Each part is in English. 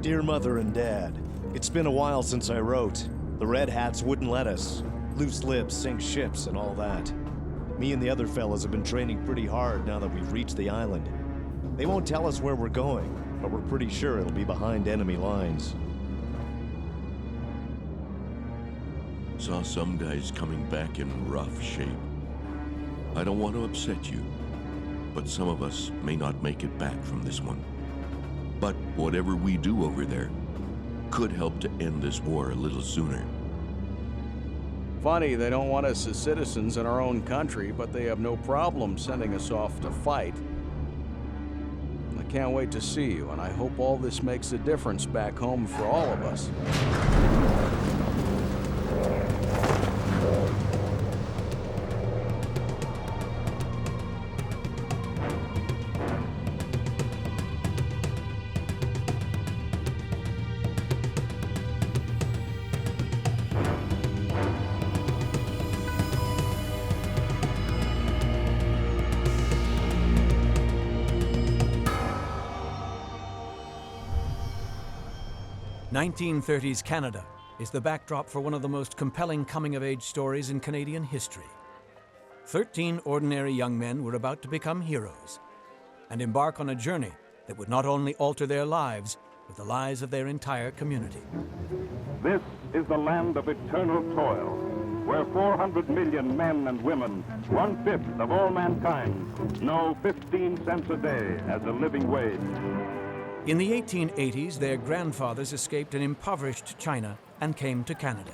Dear Mother and Dad, it's been a while since I wrote. The Red Hats wouldn't let us. Loose lips, sink ships, and all that. Me and the other fellas have been training pretty hard now that we've reached the island. They won't tell us where we're going, but we're pretty sure it'll be behind enemy lines. Saw some guys coming back in rough shape. I don't want to upset you, but some of us may not make it back from this one. But whatever we do over there could help to end this war a little sooner. Funny, they don't want us as citizens in our own country, but they have no problem sending us off to fight. I can't wait to see you, and I hope all this makes a difference back home for all of us. 1930s Canada is the backdrop for one of the most compelling coming-of-age stories in Canadian history. 13 ordinary young men were about to become heroes and embark on a journey that would not only alter their lives, but the lives of their entire community. This is the land of eternal toil, where 400 million men and women, 1/5 of all mankind, know 15 cents a day as a living wage. In the 1880s, their grandfathers escaped an impoverished China and came to Canada.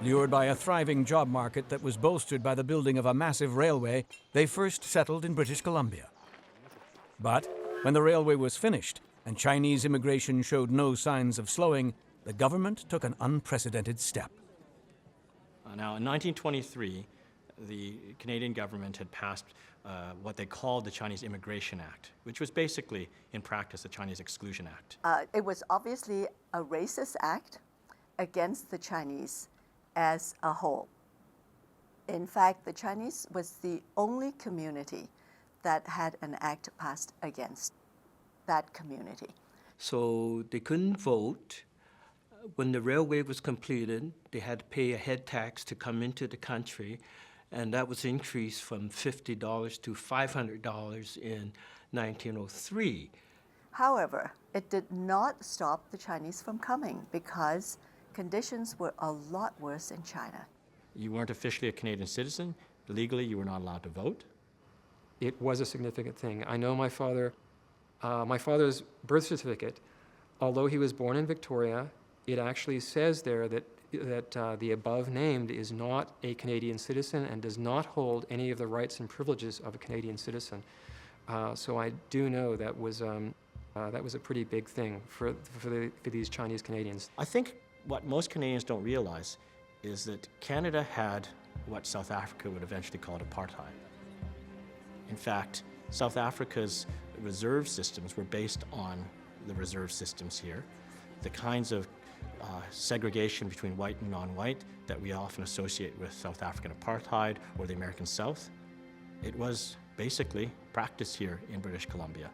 Lured by a thriving job market that was bolstered by the building of a massive railway, they first settled in British Columbia. But when the railway was finished and Chinese immigration showed no signs of slowing, the government took an unprecedented step. Now, in 1923, the Canadian government had passed what they called the Chinese Immigration Act, which was basically, in practice, the Chinese Exclusion Act. It was obviously a racist act against the Chinese as a whole. In fact, the Chinese was the only community that had an act passed against that community. So they couldn't vote. When the railway was completed, they had to pay a head tax to come into the country, and that was increased from $50 to $500 in 1903. However, it did not stop the Chinese from coming because conditions were a lot worse in China. You weren't officially a Canadian citizen. Legally, you were not allowed to vote. It was a significant thing. I know my father's birth certificate, although he was born in Victoria, it actually says there that the above named is not a Canadian citizen and does not hold any of the rights and privileges of a Canadian citizen. So I do know that was a pretty big thing for these Chinese Canadians. I think what most Canadians don't realize is that Canada had what South Africa would eventually call apartheid. In fact, South Africa's reserve systems were based on the reserve systems here. The kinds of segregation between white and non-white that we often associate with South African apartheid or the American South, it was basically practiced here in British Columbia.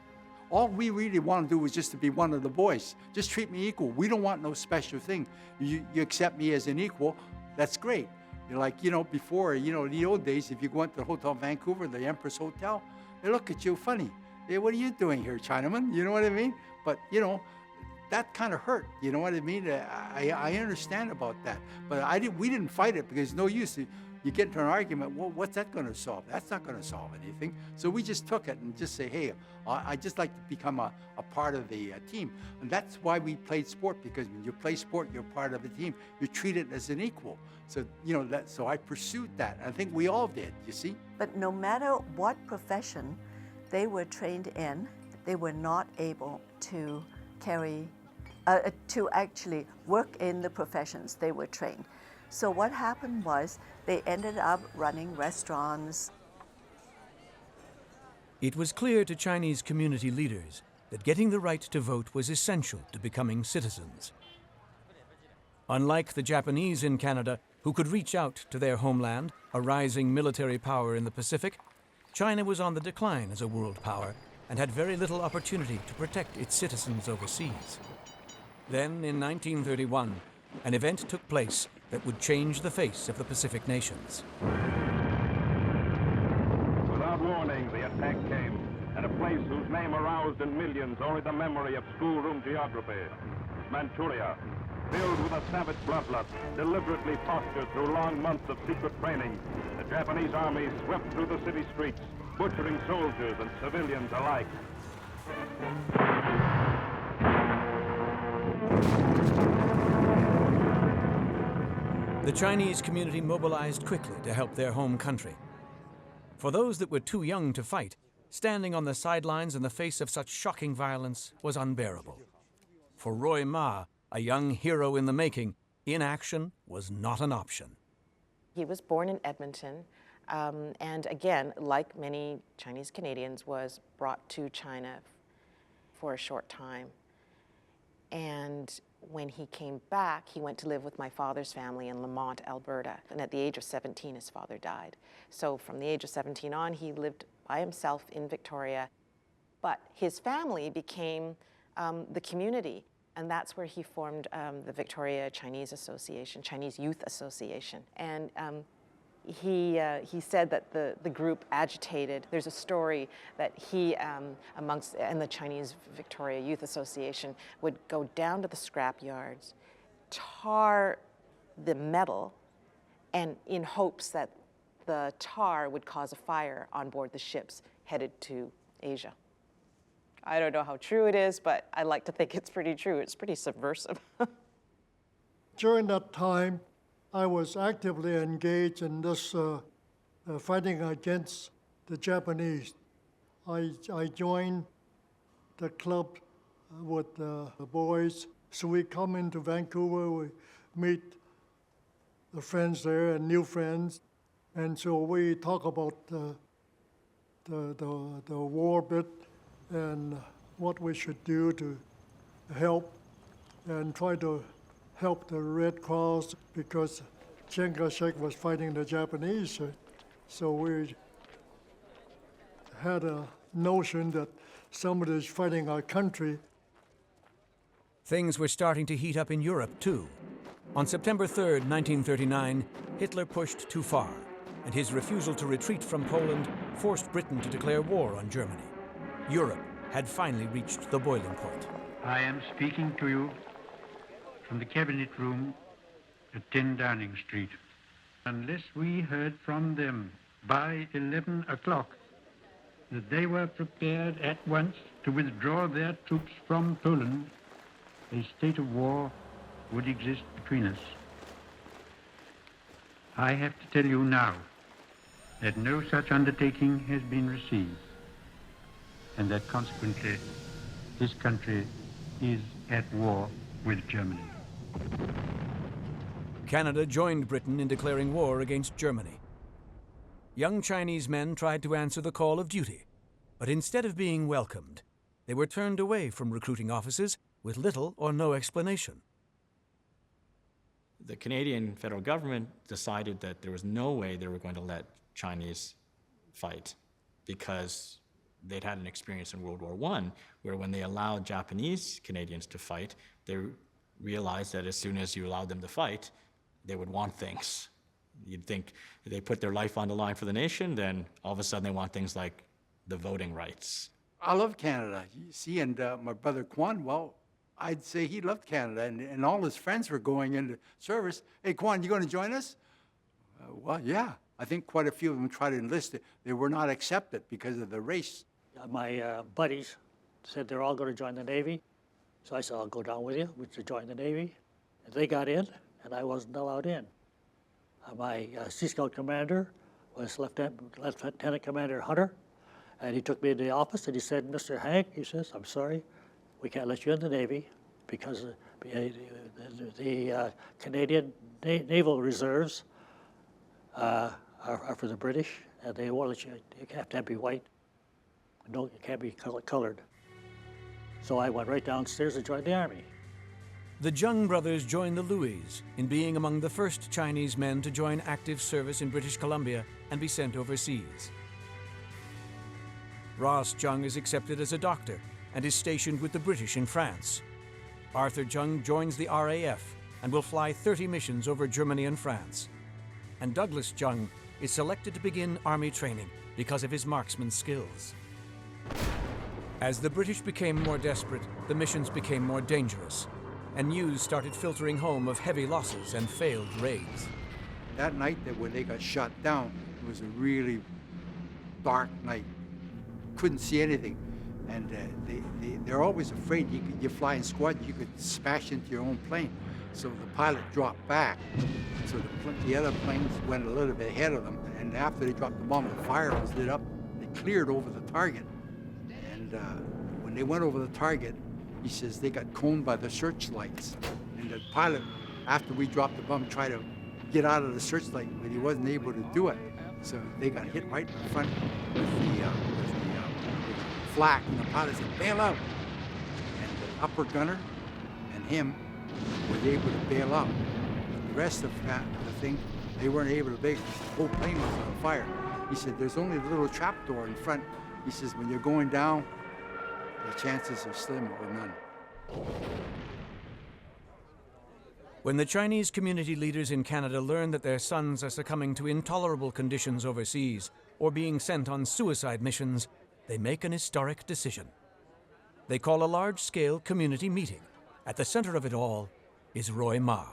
All we really want to do is just to be one of the boys. Just treat me equal. We don't want no special thing. You accept me as an equal, that's great. You're like, before, in the old days, if you go into the Hotel Vancouver, the Empress Hotel, they look at you funny. Hey, what are you doing here, Chinaman? You know what I mean? But, that kind of hurt, you know what I mean? I understand about that, but we didn't fight it because no use. You get into an argument, well, what's that going to solve? That's not going to solve anything. So we just took it and just say, hey, I just like to become a part of the team. And that's why we played sport, because when you play sport, you're part of the team. You're treated as an equal. So, so I pursued that. I think we all did, you see? But no matter what profession they were trained in, they were not able to to actually work in the professions they were trained. So what happened was they ended up running restaurants. It was clear to Chinese community leaders that getting the right to vote was essential to becoming citizens. Unlike the Japanese in Canada, who could reach out to their homeland, a rising military power in the Pacific, China was on the decline as a world power and had very little opportunity to protect its citizens overseas. Then, in 1931, an event took place that would change the face of the Pacific nations. Without warning, the attack came at a place whose name aroused in millions only the memory of schoolroom geography. Manchuria, filled with a savage bloodlust, deliberately fostered through long months of secret training, the Japanese army swept through the city streets, butchering soldiers and civilians alike. The Chinese community mobilized quickly to help their home country. For those that were too young to fight, standing on the sidelines in the face of such shocking violence was unbearable. For Roy Ma, a young hero in the making, inaction was not an option. He was born in Edmonton, and again, like many Chinese Canadians, was brought to China for a short time. And when he came back, he went to live with my father's family in Lamont, Alberta. And at the age of 17, his father died. So from the age of 17 on, he lived by himself in Victoria. But his family became the community. And that's where he formed the Victoria Chinese Association, Chinese Youth Association. And he said that the group agitated. There's a story that he, in the Chinese Victoria Youth Association, would go down to the scrap yards, tar the metal, and in hopes that the tar would cause a fire on board the ships headed to Asia. I don't know how true it is, but I like to think it's pretty true. It's pretty subversive. During that time, I was actively engaged in this fighting against the Japanese. I joined the club with the boys. So we come into Vancouver, we meet the friends there and new friends. And so we talk about the war bit and what we should do to help and try to help the Red Cross because Chiang Kai-shek was fighting the Japanese. So we had a notion that somebody is fighting our country. Things were starting to heat up in Europe, too. On September 3rd, 1939, Hitler pushed too far, and his refusal to retreat from Poland forced Britain to declare war on Germany. Europe had finally reached the boiling point. I am speaking to you from the cabinet room at 10 Downing Street. Unless we heard from them by 11 o'clock that they were prepared at once to withdraw their troops from Poland, a state of war would exist between us. I have to tell you now that no such undertaking has been received, and that consequently this country is at war with Germany. Canada joined Britain in declaring war against Germany. Young Chinese men tried to answer the call of duty, but instead of being welcomed, they were turned away from recruiting offices with little or no explanation. The Canadian federal government decided that there was no way they were going to let Chinese fight because they'd had an experience in World War I where when they allowed Japanese Canadians to fight, they realized that as soon as you allowed them to fight, they would want things. You'd think if they put their life on the line for the nation, then all of a sudden they want things like the voting rights. I love Canada. You see, and my brother Kwan, well, I'd say he loved Canada, and all his friends were going into service. Hey, Kwan, you going to join us? Well, yeah. I think quite a few of them tried to enlist. They were not accepted because of the race. My buddies said they're all going to join the Navy. So I said, I'll go down with you to join the Navy. And they got in, and I wasn't allowed in. My Sea Scout commander was Lieutenant Commander Hunter, and he took me into the office and he said, Mr. Hank, he says, I'm sorry, we can't let you in the Navy because the Canadian Naval Reserves are for the British, and they won't let you have to be white. No, you can't be colored. So I went right downstairs and joined the Army. The Jung brothers joined the Louis in being among the first Chinese men to join active service in British Columbia and be sent overseas. Ross Jung is accepted as a doctor and is stationed with the British in France. Arthur Chung joins the RAF and will fly 30 missions over Germany and France. And Douglas Chung is selected to begin Army training because of his marksman skills. As the British became more desperate, the missions became more dangerous, and news started filtering home of heavy losses and failed raids. That night when they got shot down, it was a really dark night. Couldn't see anything. And they're always afraid you fly in squad, you could smash into your own plane. So the pilot dropped back. So the other planes went a little bit ahead of them. And after they dropped the bomb, the fire was lit up. They cleared over the target. And when they went over the target, he says they got coned by the searchlights. And the pilot, after we dropped the bomb, tried to get out of the searchlight, but he wasn't able to do it. So they got hit right in the front with the flak, and the pilot said, bail out. And the upper gunner and him was able to bail out. But the rest of the thing, they weren't able to bail. The whole plane was on fire. He said, there's only a little trapdoor in front. He says, when you're going down, the chances are slim or none. When the Chinese community leaders in Canada learn that their sons are succumbing to intolerable conditions overseas or being sent on suicide missions, they make an historic decision. They call a large-scale community meeting. At the center of it all is Roy Ma.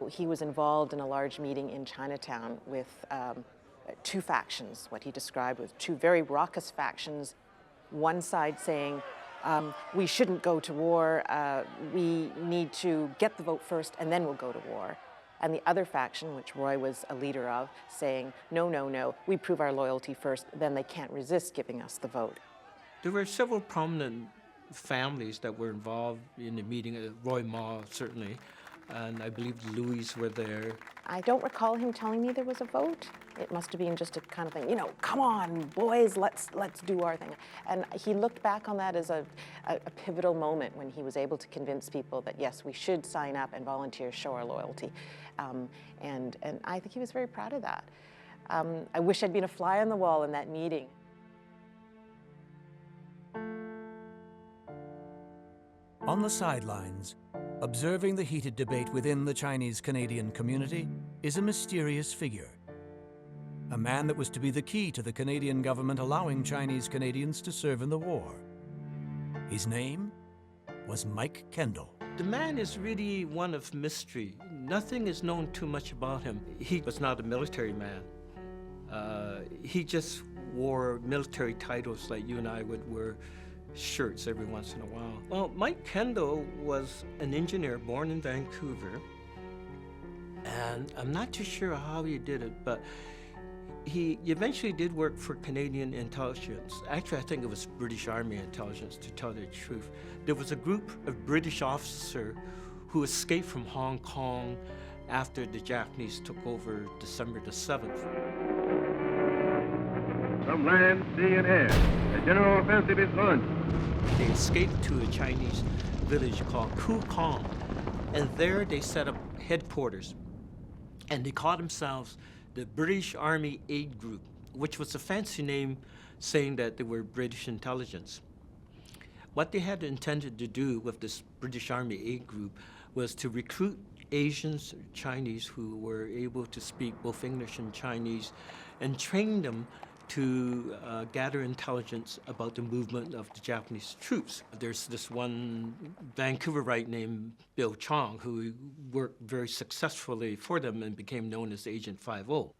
He was involved in a large meeting in Chinatown with two factions, what he described with two very raucous factions. One side saying, we shouldn't go to war, we need to get the vote first and then we'll go to war. And the other faction, which Roy was a leader of, saying, no, no, no, we prove our loyalty first, then they can't resist giving us the vote. There were several prominent families that were involved in the meeting, Roy Ma certainly, and I believe the Louis were there. I don't recall him telling me there was a vote. It must have been just a kind of thing, you know, come on, boys, let's do our thing. And he looked back on that as a pivotal moment when he was able to convince people that, yes, we should sign up and volunteer, show our loyalty. And I think he was very proud of that. I wish I'd been a fly on the wall in that meeting. On the sidelines, observing the heated debate within the Chinese-Canadian community is a mysterious figure. A man that was to be the key to the Canadian government allowing Chinese Canadians to serve in the war. His name was Mike Kendall. The man is really one of mystery. Nothing is known too much about him. He was not a military man. He just wore military titles like you and I would wear shirts every once in a while. Well, Mike Kendall was an engineer born in Vancouver, and I'm not too sure how he did it, but he eventually did work for Canadian intelligence. Actually, I think it was British Army intelligence, to tell the truth. There was a group of British officers who escaped from Hong Kong after the Japanese took over December the 7th. From land, sea, and air, the general offensive is launched. They escaped to a Chinese village called Kukong, and there they set up headquarters. And they called themselves the British Army Aid Group, which was a fancy name saying that they were British intelligence. What they had intended to do with this British Army Aid Group was to recruit Asians, Chinese, who were able to speak both English and Chinese, and train them to gather intelligence about the movement of the Japanese troops. There's this one Vancouverite named Bill Chong who worked very successfully for them and became known as Agent 50.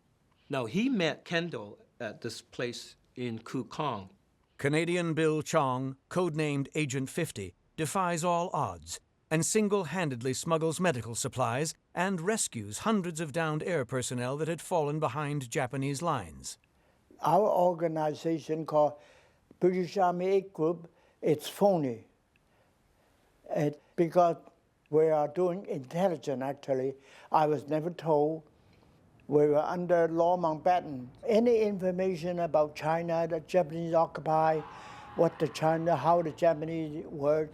Now, he met Kendall at this place in Kukong. Canadian Bill Chong, codenamed Agent 50, defies all odds and single-handedly smuggles medical supplies and rescues hundreds of downed air personnel that had fallen behind Japanese lines. Our organization called British Army Aid Group, it's phony. Because we are doing intelligence, actually. I was never told. We were under law Mountbatten. Any information about China, the Japanese occupy, how the Japanese work,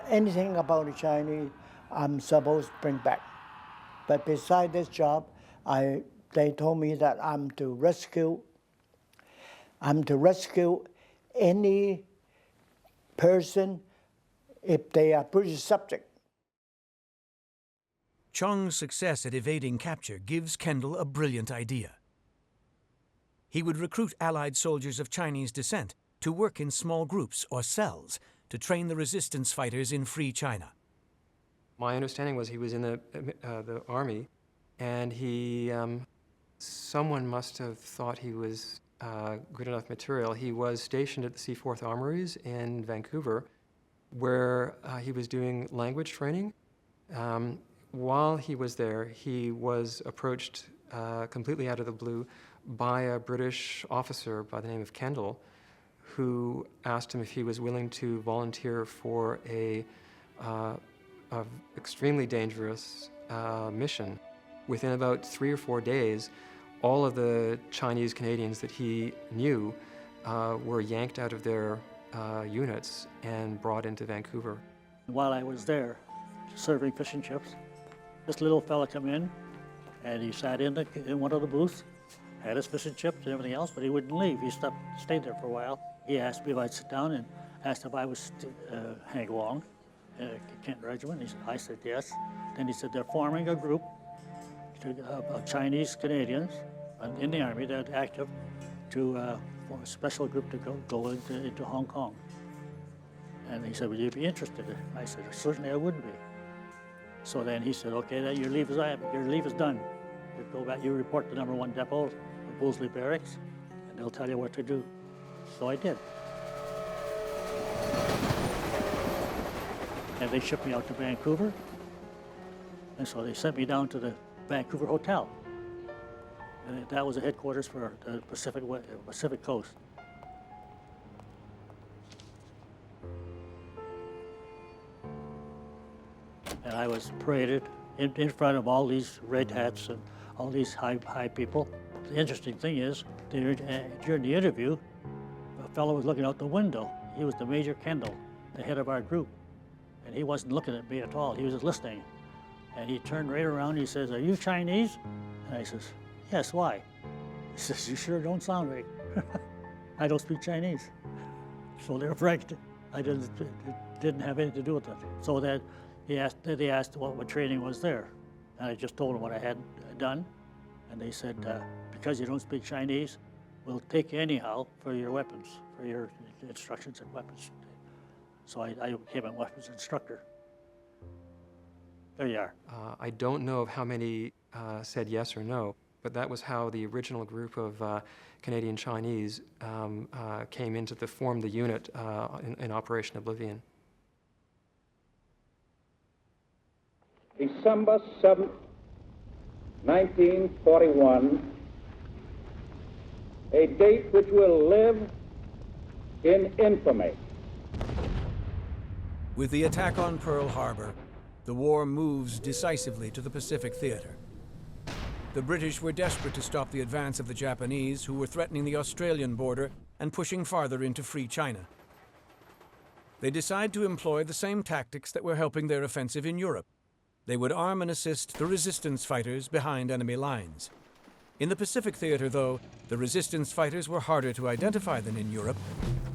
anything about the Chinese, I'm supposed to bring back. But beside this job, they told me that I'm to rescue any person if they are British subject. Chong's success at evading capture gives Kendall a brilliant idea. He would recruit Allied soldiers of Chinese descent to work in small groups or cells to train the resistance fighters in free China. My understanding was he was in the army, and someone must have thought he was good enough material. He was stationed at the C4th Armories in Vancouver, where he was doing language training. While he was there, he was approached completely out of the blue by a British officer by the name of Kendall, who asked him if he was willing to volunteer for a extremely dangerous mission. Within about 3 or 4 days, all of the Chinese Canadians that he knew were yanked out of their units and brought into Vancouver. While I was there, serving fish and chips, this little fella come in, and he sat in one of the booths, had his fish and chips and everything else, but he wouldn't leave. He stayed there for a while. He asked me if I'd sit down and asked if I was Hank Wong, Kent Regiment. I said yes. Then he said they're forming a group of Chinese Canadians in the Army that are active to form a special group to go into Hong Kong. And he said, would you be interested? I said, certainly I would be. So then he said, okay, then your leave is done. You go back, you report to number 1 depot of Wolseley Barracks, and they'll tell you what to do. So I did. And they shipped me out to Vancouver. And so they sent me down to the Vancouver Hotel. And that was the headquarters for the Pacific Coast. And I was paraded in front of all these red hats and all these high people. The interesting thing is, during the interview, a fellow was looking out the window. He was the Major Kendall, the head of our group. And he wasn't looking at me at all, he was just listening. And he turned right around and he says, are you Chinese? And I says, yes, why? He says, you sure don't sound right. I don't speak Chinese. So they were frightened. I didn't have anything to do with it. So that they asked what training was there. And I just told them what I had done. And they said, because you don't speak Chinese, we'll take you anyhow for your weapons, for your instructions and weapons. So I became a weapons instructor. There you are. I don't know of how many said yes or no, but that was how the original group of Canadian Chinese came into to form the unit in Operation Oblivion. December 7th, 1941, a date which will live in infamy. With the attack on Pearl Harbor, the war moves decisively to the Pacific Theater. The British were desperate to stop the advance of the Japanese, who were threatening the Australian border and pushing farther into free China. They decide to employ the same tactics that were helping their offensive in Europe. They would arm and assist the resistance fighters behind enemy lines. In the Pacific Theater, though, the resistance fighters were harder to identify than in Europe,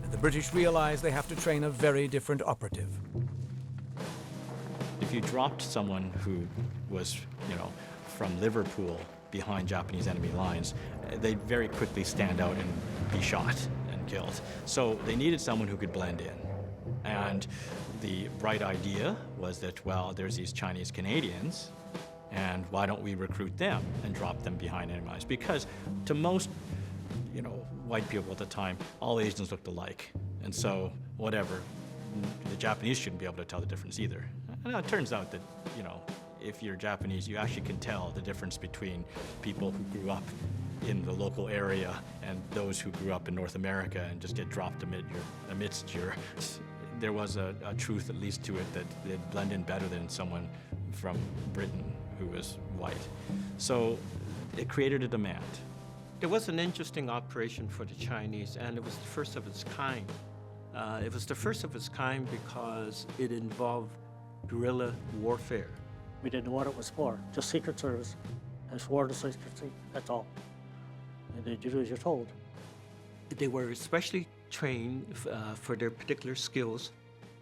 and the British realized they have to train a very different operative. If you dropped someone who was, from Liverpool behind Japanese enemy lines, they'd very quickly stand out and be shot and killed. So they needed someone who could blend in. And the bright idea was that, well, there's these Chinese Canadians, and why don't we recruit them and drop them behind enemy lines? Because to most, white people at the time, all Asians looked alike. And so, whatever, the Japanese shouldn't be able to tell the difference either. And it turns out that, if you're Japanese, you actually can tell the difference between people who grew up in the local area and those who grew up in North America and just get dropped amidst your there was a truth, at least to it, that they'd blend in better than someone from Britain who was white. So it created a demand. It was an interesting operation for the Chinese, and it was the first of its kind. It was the first of its kind because it involved guerrilla warfare. We didn't know what it was for, just Secret Service. They swore to secrecy, that's all. And they do as you're told. They were especially trained for their particular skills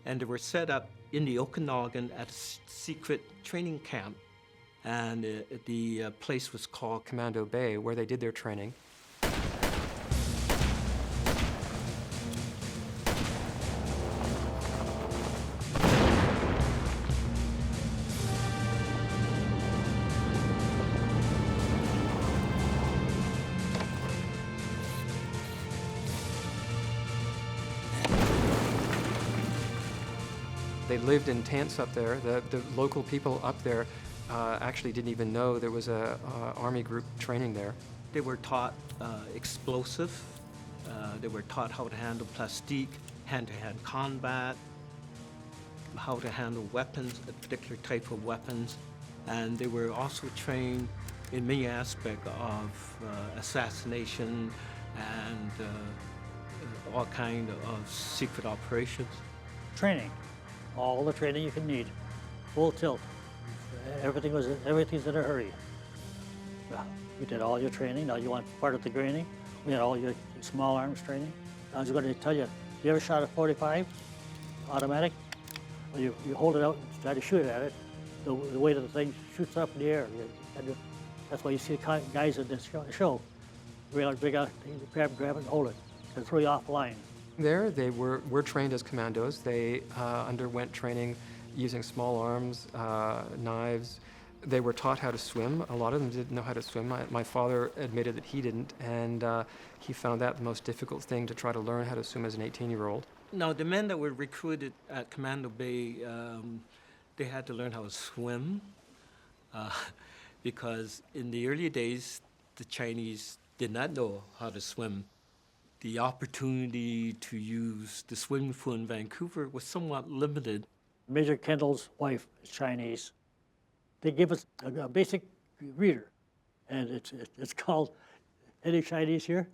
and they were set up in the Okanagan at a secret training camp. And the place was called Commando Bay, where they did their training. They lived in tents up there. The local people up there actually didn't even know there was a army group training there. They were taught explosive. They were taught how to handle plastique, hand-to-hand combat, how to handle weapons, a particular type of weapons. And they were also trained in many aspects of assassination and all kinds of secret operations. Training, all the training you can need, full tilt. Everything's in a hurry. Well, you did all your training. Now you want part of the training. We had all your small arms training. I was going to tell you, you ever shot a 45 automatic? Well, you hold it out and try to shoot at it. The weight of the thing shoots up in the air. That's why you see guys in this show. Bring out, grab it and hold it. And throw you off the line. There, they were trained as commandos. They underwent training using small arms, knives. They were taught how to swim. A lot of them didn't know how to swim. My father admitted that he didn't, and he found that the most difficult thing to try to learn how to swim as an 18-year-old. Now, the men that were recruited at Commando Bay, they had to learn how to swim because in the early days, the Chinese did not know how to swim. The opportunity to use the swimming pool in Vancouver was somewhat limited. Major Kendall's wife is Chinese. They give us a basic reader, and it's called, any Chinese here?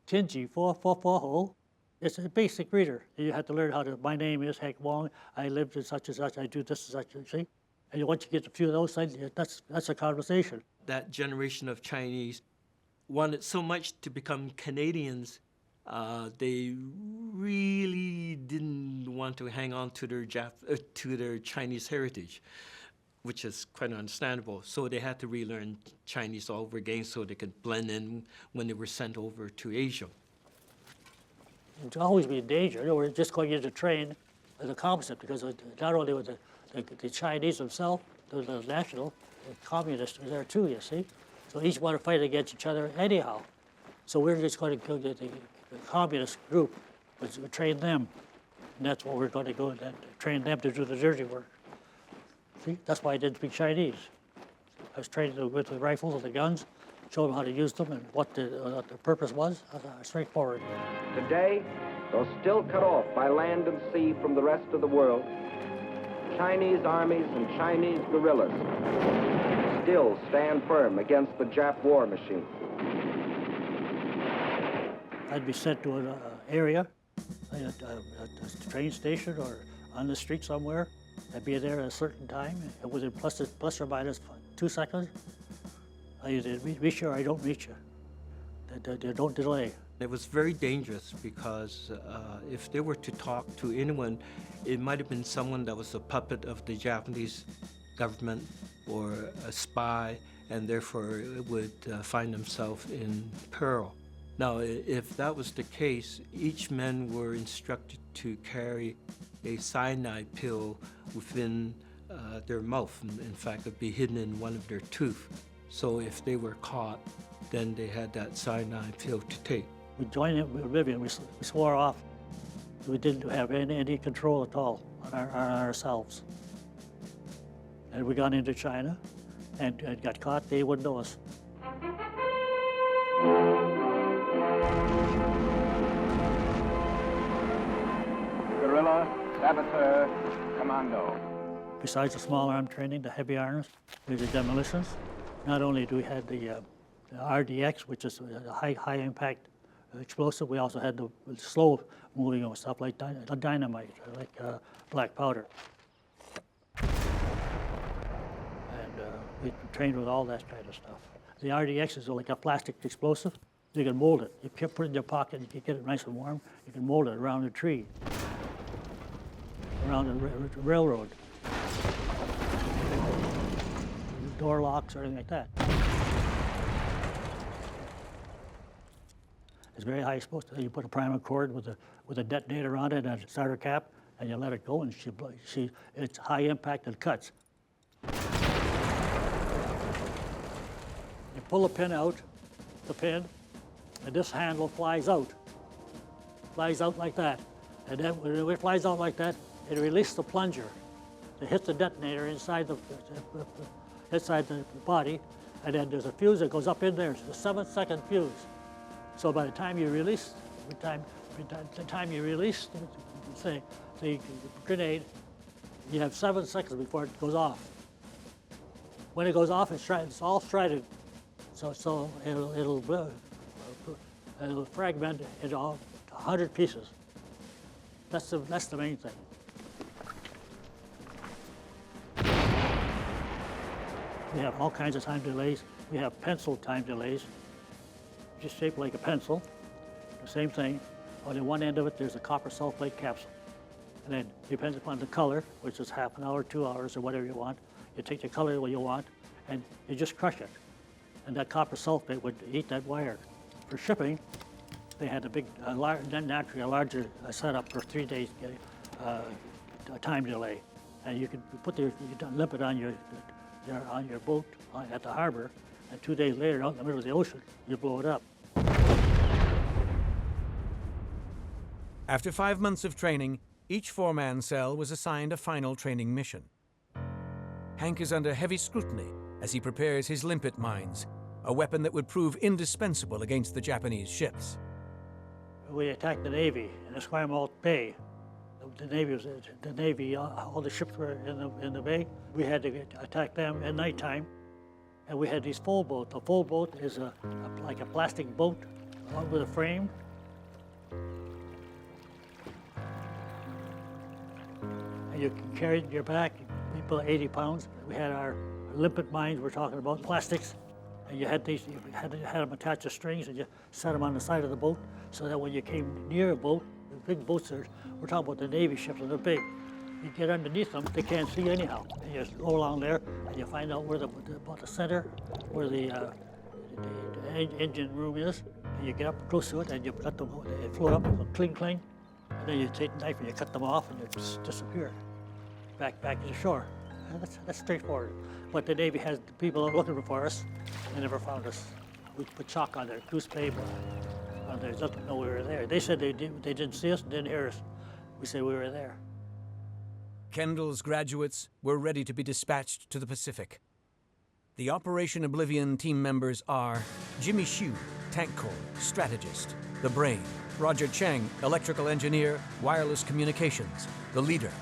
Tinji Fo Fo Fo Ho. It's a basic reader. You have to learn how to, my name is Hank Wong, I lived in such and such, I do this and such, see? And once you get a few of those things, that's a conversation. That generation of Chinese wanted so much to become Canadians, they really didn't want to hang on to their Chinese heritage, which is quite understandable. So they had to relearn Chinese all over again so they could blend in when they were sent over to Asia. It's always been danger. You know, we're just going into train as a opposite because not only with the Chinese themselves, the national, the communists are there too, you see. So each want to fight against each other anyhow. So we're just going to go to the communist group, but we train them. And that's what we're going to go and train them to do the dirty work. See, that's why I didn't speak Chinese. I was trained with the rifles and the guns, show them how to use them and what the purpose was. Straightforward. Today, though still cut off by land and sea from the rest of the world, Chinese armies and Chinese guerrillas still stand firm against the Jap war machine. I'd be sent to an area, a train station or on the street somewhere. I'd be there at a certain time, and within plus or minus 2 seconds, I'd be sure I don't meet you. Don't delay. It was very dangerous because if they were to talk to anyone, it might have been someone that was a puppet of the Japanese government or a spy, and therefore would find themselves in peril. Now, if that was the case, each men were instructed to carry a cyanide pill within their mouth. In fact, it would be hidden in one of their teeth. So if they were caught, then they had that cyanide pill to take. We joined in Oblivion. We swore off. We didn't have any control at all on ourselves. And we got into China and got caught. They wouldn't know us. Guerrilla, saboteur, commando. Besides the small arm training, the heavy arms, there's the demolitions. Not only do we have the RDX, which is a high impact explosive, we also had the slow moving stuff like dynamite, like black powder. And we trained with all that kind of stuff. The RDX is like a plastic explosive. You can mold it. You can put it in your pocket, you can get it nice and warm. You can mold it around a tree. around the railroad. Door locks or anything like that. It's very high explosive. You put a primer cord with a detonator on it and a starter cap, and you let it go, and it's high impact and cuts. You pull the pin out, and this handle flies out like that. And then when it flies out like that, it releases the plunger. It hits the detonator inside the body, and then there's a fuse that goes up in there. It's a 7-second fuse. So by the time you release, say the grenade, you have 7 seconds before it goes off. When it goes off, it's all threaded, so it'll fragment into 100 pieces. That's the main thing. We have all kinds of time delays. We have pencil time delays, just shaped like a pencil. The same thing. On one end of it, there's a copper sulfate capsule. And then, depends upon the color, which is half an hour, 2 hours, or whatever you want. You take the color what you want, and you just crush it. And that copper sulfate would eat that wire. For shipping, they had naturally a larger setup for 3 days time delay. And you could put you limp it on your boat at the harbor, and 2 days later, out in the middle of the ocean, you blow it up. After 5 months of training, each four-man cell was assigned a final training mission. Hank is under heavy scrutiny as he prepares his limpet mines, a weapon that would prove indispensable against the Japanese ships. We attacked the Navy in the Commando Bay. The Navy, all the ships were in the bay. We had to attack them at nighttime, and we had these full boats. A full boat is like a plastic boat with a frame. And you can carry it in your back, people 80 pounds. We had our limpet mines, we're talking about plastics, and you had them attached to strings, and you set them on the side of the boat, so that when you came near a boat, the big boats we're talking about the Navy ships, and they're big. You get underneath them, they can't see anyhow. And you go along there, and you find out about the center, where the engine room is, and you get up close to it, and you cut them, they float up, cling, cling, and then you take the knife and you cut them off, and you just disappear back to the shore. That's straightforward. But the Navy has the people looking for us. They never found us. We put chalk on their goose paper. There's nothing, no, we were there. They said they didn't see us, didn't hear us. We said we were there. Kendall's graduates were ready to be dispatched to the Pacific. The Operation Oblivion team members are Jimmy Hsu, Tank Corps, Strategist, the Brain; Roger Cheng, Electrical Engineer, Wireless Communications, the Leader;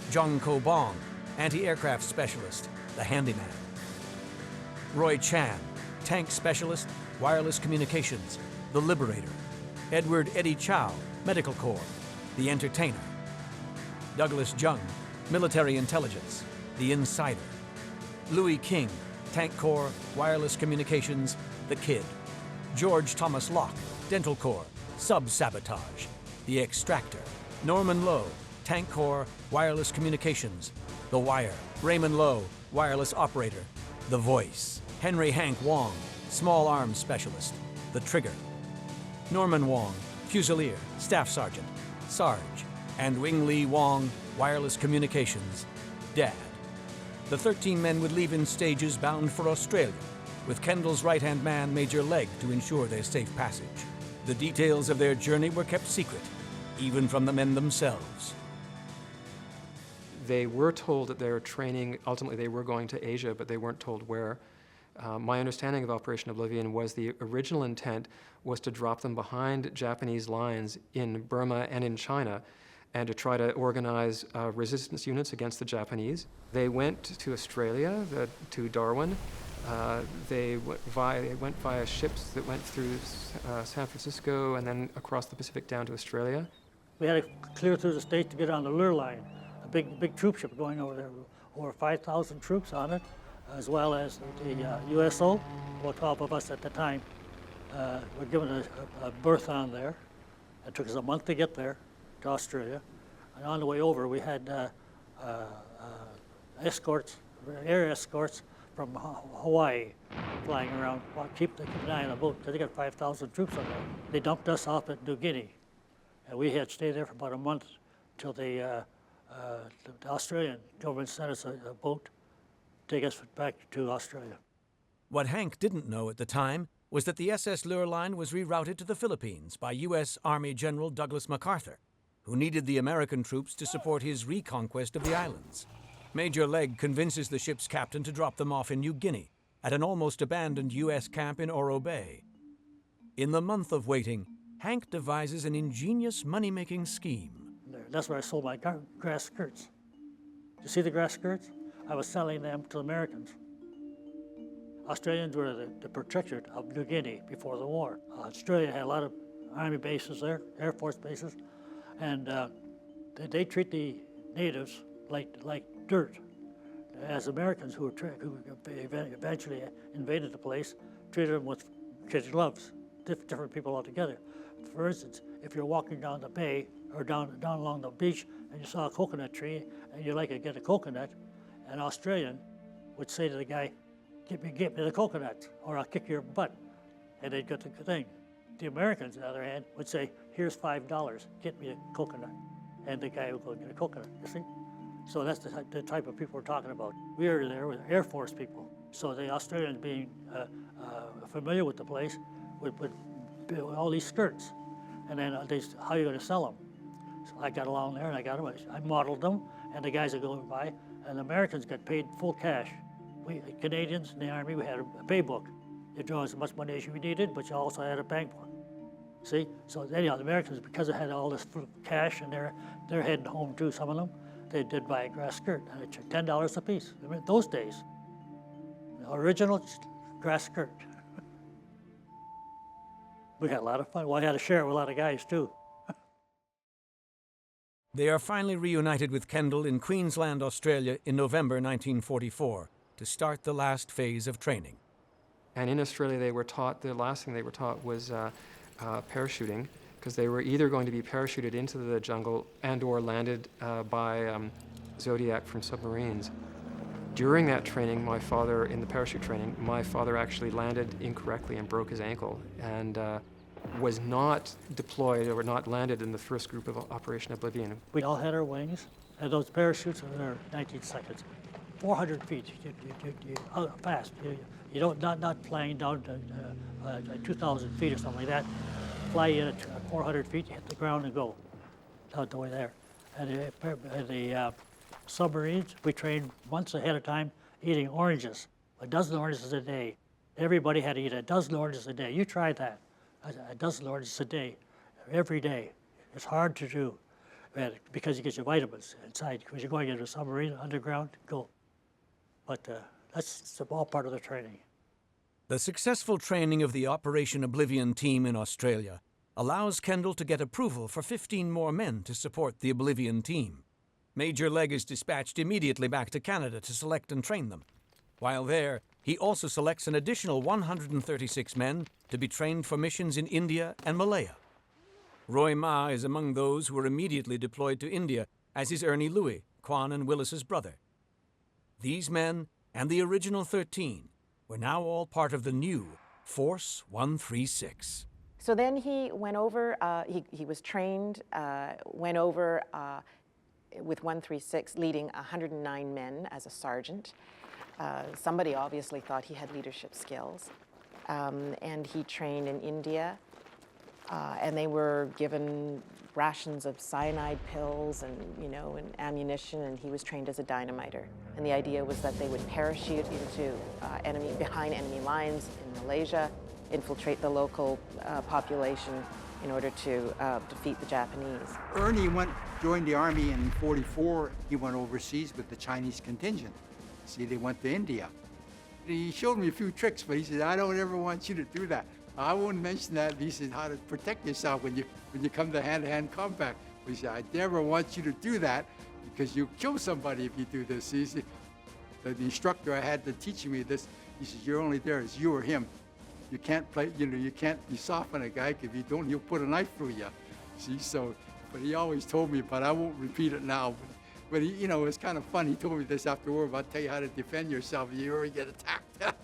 Zhang Ko Bong, Anti-Aircraft Specialist, the Handyman; Roy Chan, Tank Specialist, Wireless Communications, the Liberator; Edward Eddie Chow, Medical Corps, the Entertainer; Douglas Jung, Military Intelligence, the Insider; Louis King, Tank Corps, Wireless Communications, the Kid; George Thomas Locke, Dental Corps, Sub-Sabotage, the Extractor; Norman Lowe, Tank Corps, Wireless Communications, the Wire; Raymond Lowe, Wireless Operator, the Voice; Henry Hank Wong, Small Arms Specialist, the Trigger; Norman Wong, Fusilier, Staff Sergeant, Sarge; and Wing Lee Wong, Wireless Communications, Dad. The 13 men would leave in stages bound for Australia, with Kendall's right-hand man, Major Legg, to ensure their safe passage. The details of their journey were kept secret, even from the men themselves. They were told that they were training, ultimately they were going to Asia, but they weren't told where. My understanding of Operation Oblivion was the original intent was to drop them behind Japanese lines in Burma and in China, and to try to organize resistance units against the Japanese. They went to Australia, to Darwin. They went via ships that went through San Francisco and then across the Pacific down to Australia. We had to clear through the state to get on the Lure line, a big troop ship going over there, over 5,000 troops on it, as well as the USO, about 12 of us at the time, were given a berth on there. It took us a month to get there, to Australia. And on the way over, we had escorts, air escorts from Hawaii flying around, keep an eye on the boat, because they got 5,000 troops on there. They dumped us off at New Guinea, and we had stayed there for about a month till the Australian government sent us a boat to take us back to Australia. What Hank didn't know at the time was that the SS Lurline was rerouted to the Philippines by U.S. Army General Douglas MacArthur, who needed the American troops to support his reconquest of the islands. Major Legg convinces the ship's captain to drop them off in New Guinea, at an almost abandoned U.S. camp in Oro Bay. In the month of waiting, Hank devises an ingenious money-making scheme. That's where I sold my grass skirts. You see the grass skirts? I was selling them to Americans. Australians were the protectorate of New Guinea before the war. Australia had a lot of army bases there, Air Force bases, and they treat the natives like dirt. As Americans who eventually invaded the place, treated them with kid gloves, different people altogether. For instance, if you're walking down the bay or down along the beach and you saw a coconut tree and you'd like to get a coconut, an Australian would say to the guy, get me the coconut, or I'll kick your butt, and they'd get the thing. The Americans, on the other hand, would say, here's $5, get me a coconut, and the guy would go get a coconut, you see? So that's the type of people we're talking about. We are there with Air Force people, so the Australians being familiar with the place would build all these skirts, and then how are you going to sell them? So I got along there and I got them, I modeled them, and the guys would go by, and the Americans got paid full cash. We Canadians in the Army, we had a pay book. You draw as much money as you needed, but you also had a bank book. See? So anyhow, the Americans, because they had all this cash and they're heading home too, some of them, they did buy a grass skirt, and it took $10 a piece. I mean, those days, the original grass skirt. We had a lot of fun. Well, I had to share it with a lot of guys too. They are finally reunited with Kendall in Queensland, Australia in November 1944 to start the last phase of training. And in Australia, they were taught, the last thing they were taught was parachuting, because they were either going to be parachuted into the jungle and or landed by Zodiac from submarines. During that training, my father, in the parachute training, my father actually landed incorrectly and broke his ankle and was not deployed or not landed in the first group of Operation Oblivion. We all had our wings, and those parachutes were 19 seconds. 400 feet, fast. You don't, not flying down to 2,000 feet or something like that. Fly in at 400 feet, hit the ground and go. Out the way there. And the submarines, we trained months ahead of time eating oranges, a dozen oranges a day. Everybody had to eat a dozen oranges a day. You tried that, a dozen oranges a day, every day. It's hard to do because you get your vitamins inside. Because you're going into a submarine, underground, go. But that's all part of the training. The successful training of the Operation Oblivion team in Australia allows Kendall to get approval for 15 more men to support the Oblivion team. Major Legg is dispatched immediately back to Canada to select and train them. While there, he also selects an additional 136 men to be trained for missions in India and Malaya. Roy Ma is among those who were immediately deployed to India, as is Ernie Louis, Quan and Willis's brother. These men and the original 13 were now all part of the new Force 136. So then he went over, he was trained, went over with 136, leading 109 men as a sergeant. Somebody obviously thought he had leadership skills. And he trained in India, and they were given rations of cyanide pills and, and ammunition, and he was trained as a dynamiter. And the idea was that they would parachute into behind enemy lines in Malaysia, infiltrate the local population in order to defeat the Japanese. Ernie joined the army in '44. He went overseas with the Chinese contingent. See, they went to India. He showed me a few tricks, but he said, I don't ever want you to do that. I won't mention that. He said, how to protect yourself when you come to hand-to-hand combat. He said, I never want you to do that because you kill somebody if you do this. He said, the instructor I had to teaching me this, he says, you're only there as you or him. You can't play, you can't be soft on a guy, because if you don't, he'll put a knife through you. See, so but he always told me, but I won't repeat it now. But he, you know, it's kind of fun. He told me this after war, I'll tell you how to defend yourself if you ever get attacked.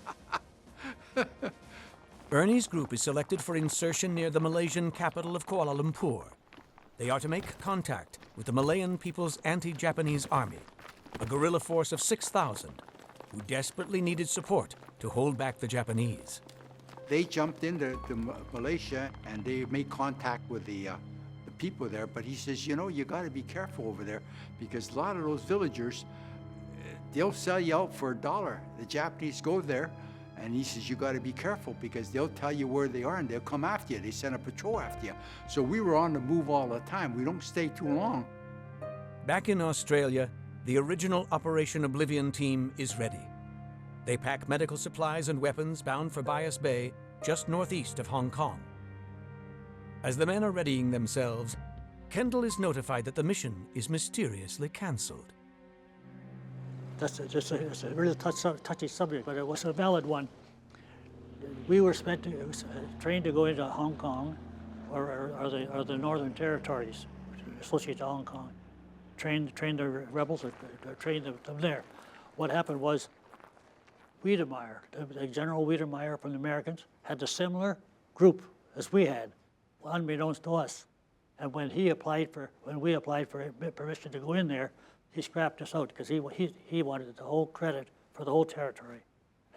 Ernie's group is selected for insertion near the Malaysian capital of Kuala Lumpur. They are to make contact with the Malayan People's Anti-Japanese Army, a guerrilla force of 6,000 who desperately needed support to hold back the Japanese. They jumped into Malaysia and they made contact with the people there, but he says, you know, you got to be careful over there because a lot of those villagers, they'll sell you out for $1. The Japanese go there, and he says, you got to be careful because they'll tell you where they are and they'll come after you. They send a patrol after you. So we were on the move all the time. We don't stay too long. Back in Australia, the original Operation Oblivion team is ready. They pack medical supplies and weapons bound for Bias Bay, just northeast of Hong Kong. As the men are readying themselves, Kendall is notified that the mission is mysteriously cancelled. It's a really touchy subject, but it was a valid one. We were trained to go into Hong Kong or the Northern Territories associated to Hong Kong. Train the rebels, or train them there. What happened was Wiedemeyer, General Wiedemeyer from the Americans, had a similar group as we had, unbeknownst to us. And when we applied for permission to go in there, he scrapped us out because he wanted the whole credit for the whole territory.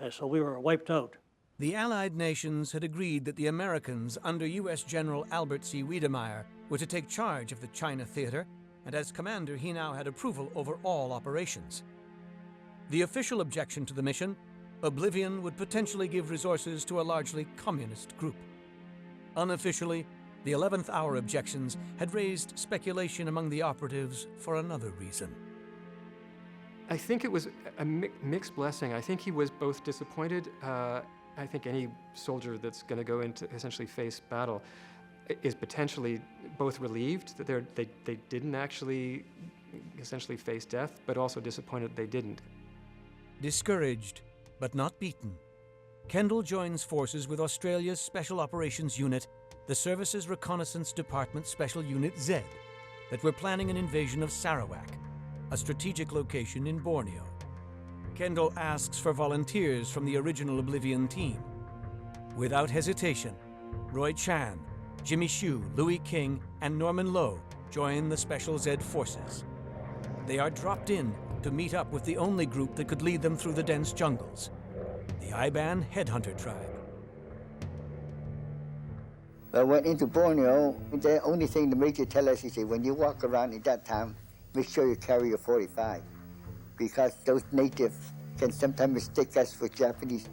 And so we were wiped out. The Allied nations had agreed that the Americans, under U.S. General Albert C. Wiedemeyer, were to take charge of the China theater, and as commander, he now had approval over all operations. The official objection to the mission: Oblivion would potentially give resources to a largely communist group. Unofficially, the 11th hour objections had raised speculation among the operatives for another reason. I think it was a mixed blessing. I think he was both disappointed. I think any soldier that's going to go into essentially face battle is potentially both relieved that they didn't actually essentially face death, but also disappointed they didn't. Discouraged, but not beaten, Kendall joins forces with Australia's Special Operations Unit, the Service's Reconnaissance Department Special Unit Z, that were planning an invasion of Sarawak, a strategic location in Borneo. Kendall asks for volunteers from the original Oblivion team. Without hesitation, Roy Chan, Jimmy Hsu, Louis King, and Norman Lowe join the Special Z forces. They are dropped in to meet up with the only group that could lead them through the dense jungles, the Iban Headhunter tribe. I went into Borneo. The only thing the major tell us is that when you walk around at that time, make sure you carry a .45, because those natives can sometimes mistake us for Japanese.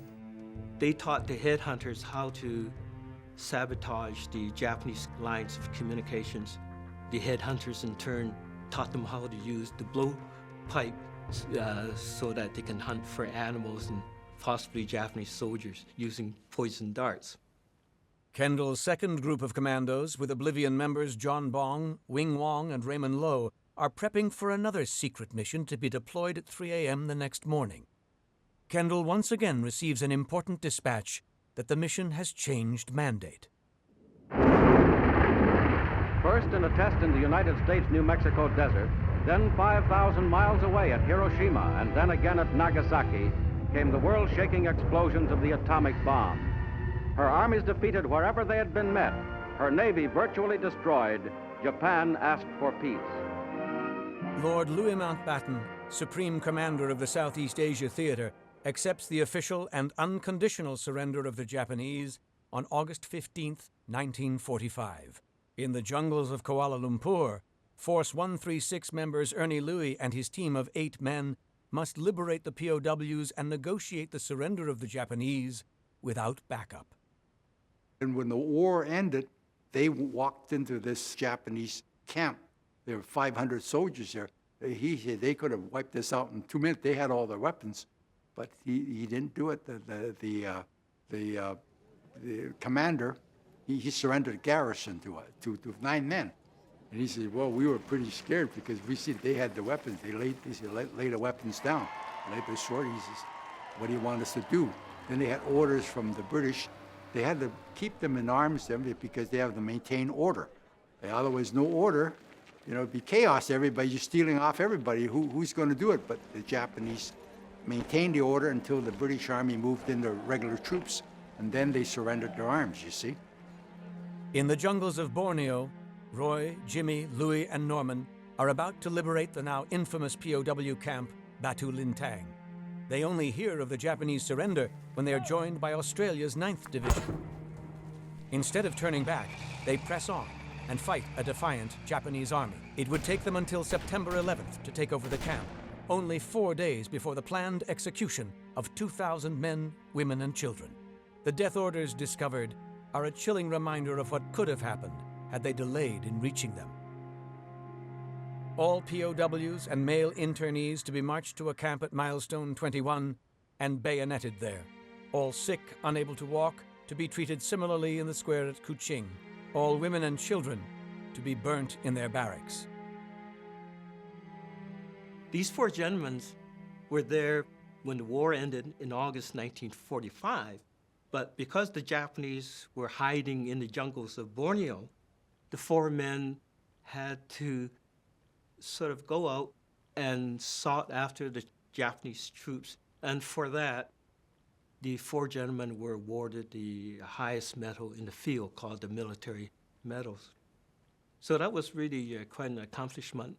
They taught the headhunters how to sabotage the Japanese lines of communications. The headhunters in turn taught them how to use the blowpipe so that they can hunt for animals and possibly Japanese soldiers using poison darts. Kendall's second group of commandos, with Oblivion members John Bong, Wing Wong, and Raymond Lowe, are prepping for another secret mission to be deployed at 3 a.m. the next morning. Kendall once again receives an important dispatch that the mission has changed mandate. First in a test in the United States-New Mexico desert, then 5,000 miles away at Hiroshima, and then again at Nagasaki, came the world-shaking explosions of the atomic bomb. Her armies defeated wherever they had been met, her navy virtually destroyed, Japan asked for peace. Lord Louis Mountbatten, Supreme Commander of the Southeast Asia Theater, accepts the official and unconditional surrender of the Japanese on August 15, 1945. In the jungles of Kuala Lumpur, Force 136 members Ernie Louis and his team of 8 men must liberate the POWs and negotiate the surrender of the Japanese without backup. And when the war ended, they walked into this Japanese camp. There were 500 soldiers there. He said they could have wiped this out in 2 minutes. They had all their weapons, but he didn't do it. The commander, he surrendered garrison to 9 men. And he said, well, we were pretty scared because we see they had the weapons. They said, lay the weapons down, lay the sword. He says, what do you want us to do? Then they had orders from the British. They had to keep them in arms because they have to maintain order. Otherwise, no order, You know, it'd be chaos. Everybody's stealing off everybody. Who's going to do it? But the Japanese maintained the order until the British Army moved in their regular troops, and then they surrendered their arms, you see. In the jungles of Borneo, Roy, Jimmy, Louis, and Norman are about to liberate the now infamous POW camp, Batu Lintang. They only hear of the Japanese surrender when they are joined by Australia's 9th Division. Instead of turning back, they press on and fight a defiant Japanese army. It would take them until September 11th to take over the camp, only 4 days before the planned execution of 2,000 men, women, and children. The death orders discovered are a chilling reminder of what could have happened had they delayed in reaching them. All POWs and male internees to be marched to a camp at Milestone 21 and bayoneted there. All sick, unable to walk, to be treated similarly in the square at Kuching. All women and children to be burnt in their barracks. These 4 gentlemen were there when the war ended in August 1945, but because the Japanese were hiding in the jungles of Borneo, the 4 men had to sort of go out and sought after the Japanese troops, and for that, the 4 gentlemen were awarded the highest medal in the field, called the Military Medals. So that was really quite an accomplishment.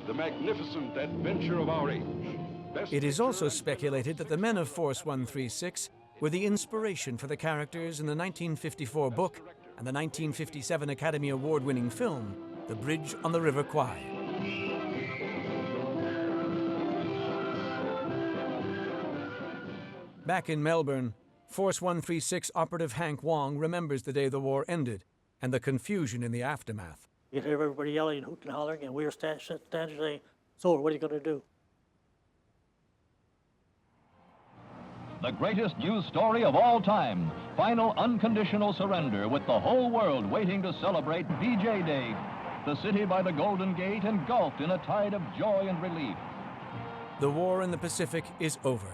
The magnificent adventure of our age. It is also speculated that the men of Force 136 were the inspiration for the characters in the 1954 book and the 1957 Academy Award-winning film, The Bridge on the River Kwai. Back in Melbourne, Force 136 operative Hank Wong remembers the day the war ended and the confusion in the aftermath. You hear everybody yelling and hooting and hollering, and we were standing saying, "So, what are you going to do?" The greatest news story of all time. Final unconditional surrender with the whole world waiting to celebrate VJ Day. The city by the Golden Gate engulfed in a tide of joy and relief. The war in the Pacific is over.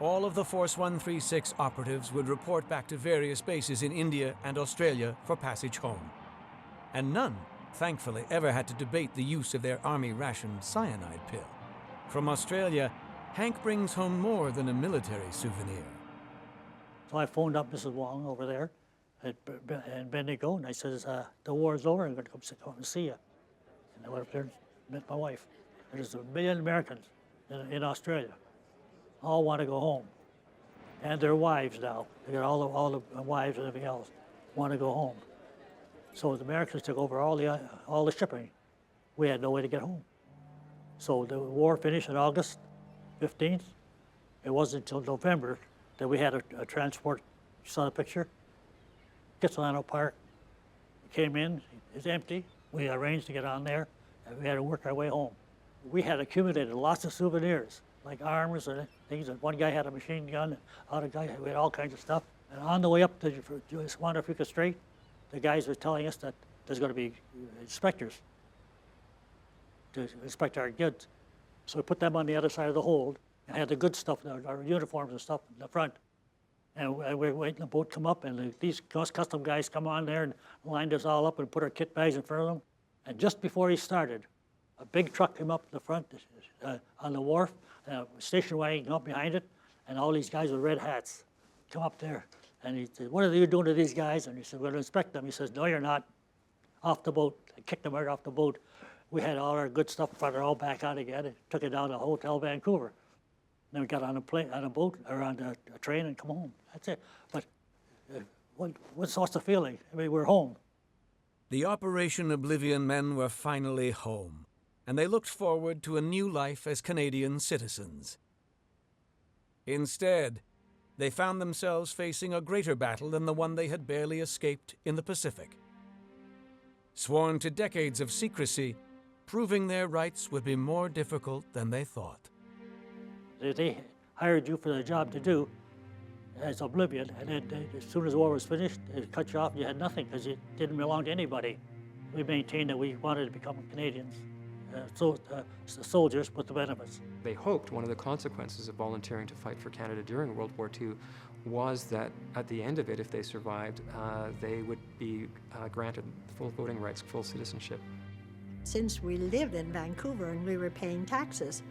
All of the Force 136 operatives would report back to various bases in India and Australia for passage home. And none, thankfully, ever had to debate the use of their army-rationed cyanide pill. From Australia, Hank brings home more than a military souvenir. So I phoned up Mrs. Wong over there at Bendigo, and I says, the war is over, I'm going to come and see you. And I went up there and met my wife. There's 1 million Americans in Australia. All want to go home. And their wives now. They got all the wives and everything else want to go home. So the Americans took over all the shipping. We had no way to get home. So the war finished on August 15th. It wasn't until November that we had a transport. You saw the picture? Kitsilano Park. It came in, it's empty. We arranged to get on there, and we had to work our way home. We had accumulated lots of souvenirs, like arms and things. And one guy had a machine gun, other guy, we had all kinds of stuff. And on the way up to Juan Africa Strait, the guys were telling us that there's going to be inspectors to inspect our goods. So we put them on the other side of the hold and had the good stuff, our uniforms and stuff in the front. And we're waiting the boat come up, and these custom guys come on there and lined us all up and put our kit bags in front of them. And just before he started, a big truck came up the front on the wharf, and a station wagon came up behind it, and all these guys with red hats come up there. And he said, "What are you doing to these guys?" And he said, "We're going to inspect them." He says, "No, you're not." Off the boat. I kicked them right off the boat. We had all our good stuff, brought it all back out again, and took it down to Hotel Vancouver. Then we got on a plane, on a boat, or on a train, and come home. That's it. But what's the feeling? I mean, we're home. The Operation Oblivion men were finally home, and they looked forward to a new life as Canadian citizens. Instead, they found themselves facing a greater battle than the one they had barely escaped in the Pacific. Sworn to decades of secrecy, proving their rights would be more difficult than they thought. They hired you for the job to do as Oblivion, and then as soon as the war was finished, they cut you off, and you had nothing because it didn't belong to anybody. We maintained that we wanted to become Canadians, soldiers with the benefits. They hoped one of the consequences of volunteering to fight for Canada during World War II was that at the end of it, if they survived, they would be granted full voting rights, full citizenship. since we lived in Vancouver and we were paying taxes.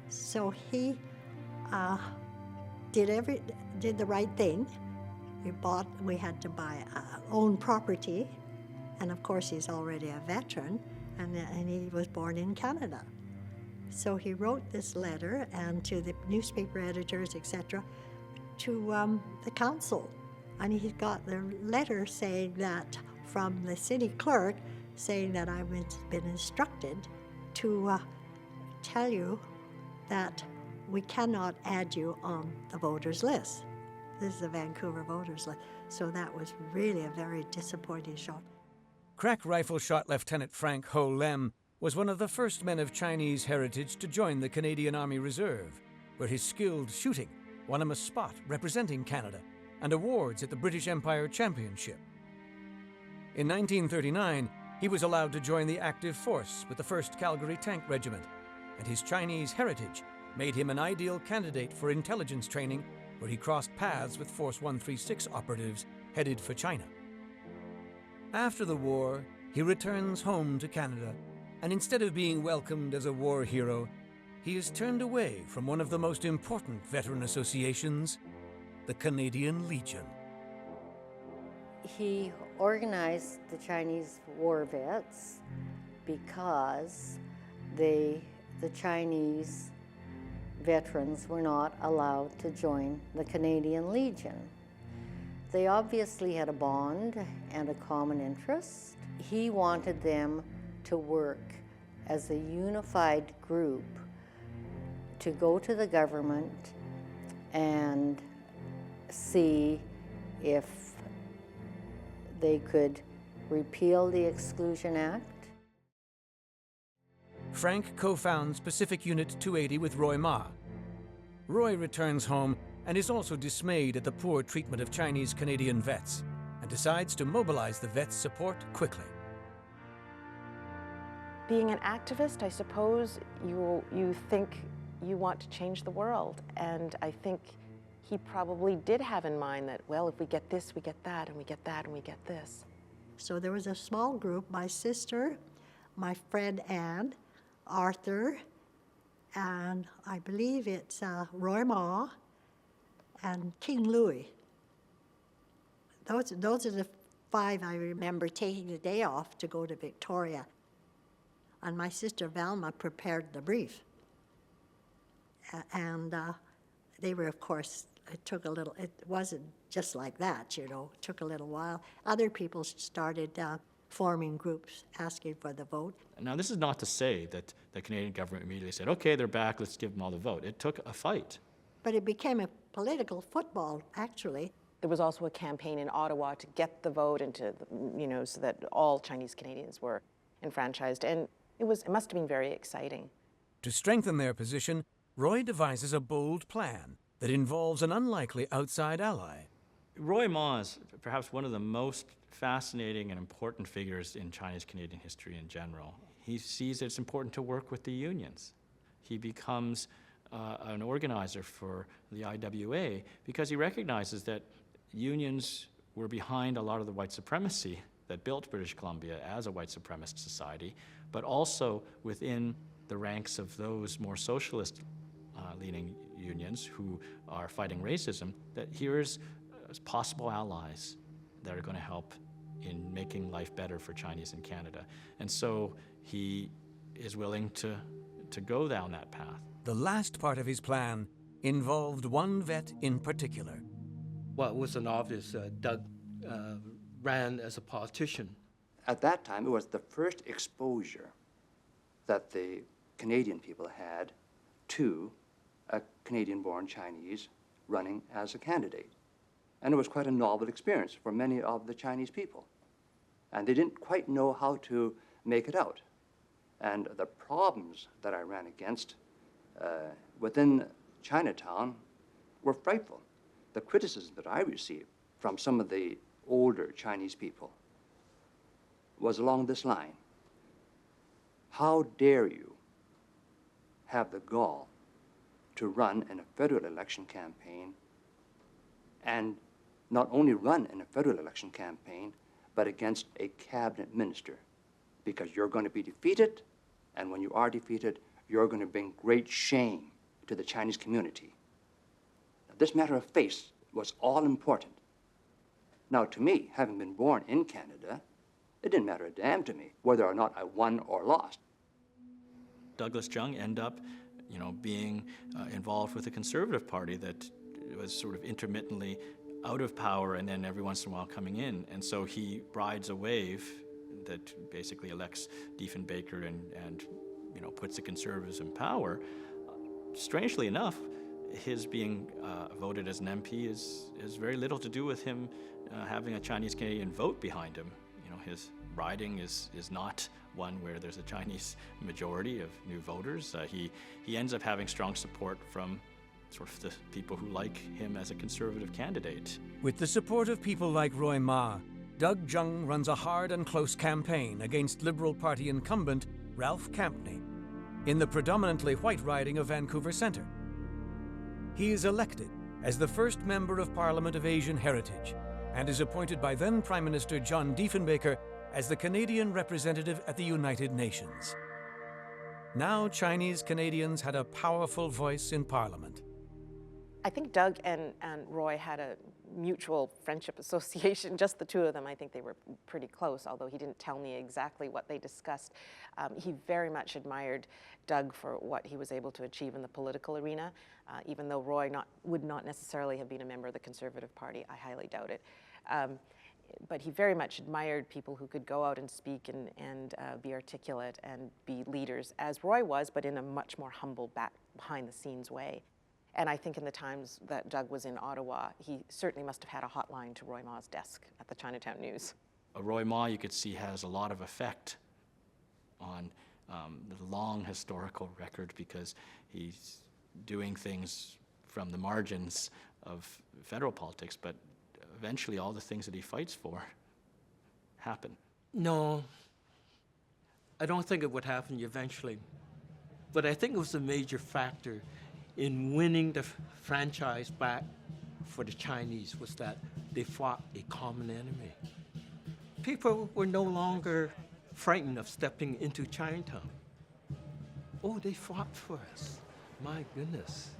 So he did the right thing. We had to buy own property, and of course he's already a veteran, and he was born in Canada. So he wrote this letter and to the newspaper editors, etc., to the council. And he got the letter saying that, from the city clerk, saying that I've been instructed to tell you that we cannot add you on the voters list. This is the Vancouver voters list. So that was really a very disappointing shock. Crack rifle shot Lieutenant Frank Ho Lem was one of the first men of Chinese heritage to join the Canadian Army Reserve, where his skilled shooting won him a spot representing Canada and awards at the British Empire Championship. In 1939, he was allowed to join the active force with the 1st Calgary Tank Regiment, and his Chinese heritage made him an ideal candidate for intelligence training, where he crossed paths with Force 136 operatives headed for China. After the war, he returns home to Canada, and instead of being welcomed as a war hero, he is turned away from one of the most important veteran associations, the Canadian Legion. He organized the Chinese war vets because the Chinese veterans were not allowed to join the Canadian Legion. They obviously had a bond and a common interest. He wanted them to work as a unified group to go to the government and see if they could repeal the Exclusion Act. Frank co-founds Pacific Unit 280 with Roy Ma. Roy returns home and is also dismayed at the poor treatment of Chinese Canadian vets, and decides to mobilize the vets' support quickly. Being an activist, I suppose you think you want to change the world, and I think he probably did have in mind that, well, if we get this, we get that, and we get that, and we get this. So there was a small group, my sister, my friend Anne, Arthur, and I believe it's Roy Ma and King Louis. Those are the 5 I remember taking the day off to go to Victoria. And my sister Velma prepared the brief. And they were, of course, it wasn't just like that, you know, it took a little while. Other people started forming groups asking for the vote. Now, this is not to say that the Canadian government immediately said, okay, they're back, let's give them all the vote. It took a fight. But it became a political football, actually. There was also a campaign in Ottawa to get the vote into, so that all Chinese Canadians were enfranchised. And it must have been very exciting. To strengthen their position, Roy devises a bold plan that involves an unlikely outside ally. Roy Ma is perhaps one of the most fascinating and important figures in Chinese Canadian history in general. He sees it's important to work with the unions. He becomes an organizer for the IWA because he recognizes that unions were behind a lot of the white supremacy that built British Columbia as a white supremacist society, but also within the ranks of those more socialist leaning unions who are fighting racism, that here's possible allies that are going to help in making life better for Chinese in Canada. And so he is willing to go down that path. The last part of his plan involved one vet in particular. Well, it wasn't obvious. Doug ran as a politician. At that time, it was the first exposure that the Canadian people had to a Canadian-born Chinese running as a candidate. And it was quite a novel experience for many of the Chinese people. And they didn't quite know how to make it out. And the problems that I ran against within Chinatown were frightful. The criticism that I received from some of the older Chinese people was along this line. How dare you have the gall to run in a federal election campaign, and not only run in a federal election campaign, but against a cabinet minister because you're going to be defeated, and when you are defeated, you're going to bring great shame to the Chinese community. Now, this matter of face was all important. Now, to me, having been born in Canada, it didn't matter a damn to me whether or not I won or lost. Douglas Jung ended up, being involved with the Conservative Party that was sort of intermittently out of power and then every once in a while coming in. And so he rides a wave that basically elects Diefenbaker and puts the Conservatives in power. Strangely enough, his being voted as an MP is very little to do with him having a Chinese Canadian vote behind him. His riding is not one where there's a Chinese majority of new voters. He ends up having strong support from sort of the people who like him as a Conservative candidate. With the support of people like Roy Ma, Doug Jung runs a hard and close campaign against Liberal Party incumbent Ralph Campney in the predominantly white riding of Vancouver Centre. He is elected as the first Member of Parliament of Asian heritage and is appointed by then Prime Minister John Diefenbaker as the Canadian representative at the United Nations. Now Chinese Canadians had a powerful voice in Parliament. I think Doug and Roy had a mutual friendship association, just the two of them. I think they were pretty close, although he didn't tell me exactly what they discussed. He very much admired Doug for what he was able to achieve in the political arena, even though Roy would not necessarily have been a member of the Conservative Party. I highly doubt it. But he very much admired people who could go out and speak and be articulate and be leaders, as Roy was, but in a much more humble, behind-the-scenes way. And I think in the times that Doug was in Ottawa, he certainly must have had a hotline to Roy Ma's desk at the Chinatown News. Roy Ma, you could see, has a lot of effect on the long historical record because he's doing things from the margins of federal politics, but eventually all the things that he fights for happen. No, I don't think it would happen eventually. But I think it was a major factor in winning the franchise back for the Chinese was that they fought a common enemy. People were no longer frightened of stepping into Chinatown. Oh, they fought for us. My goodness.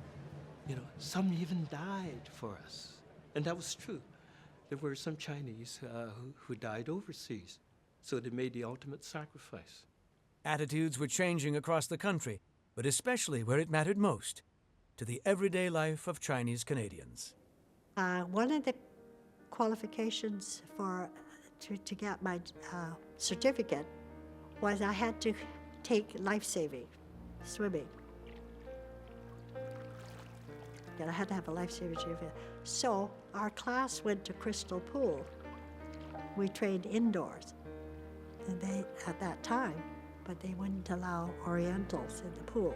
Some even died for us. And that was true. There were some Chinese who died overseas, so they made the ultimate sacrifice. Attitudes were changing across the country, but especially where it mattered most, to the everyday life of Chinese Canadians. One of the qualifications to get my certificate was I had to take life-saving, swimming. And I had to have a life-saving certificate. So our class went to Crystal Pool. We trained indoors, and at that time, but they wouldn't allow Orientals in the pool.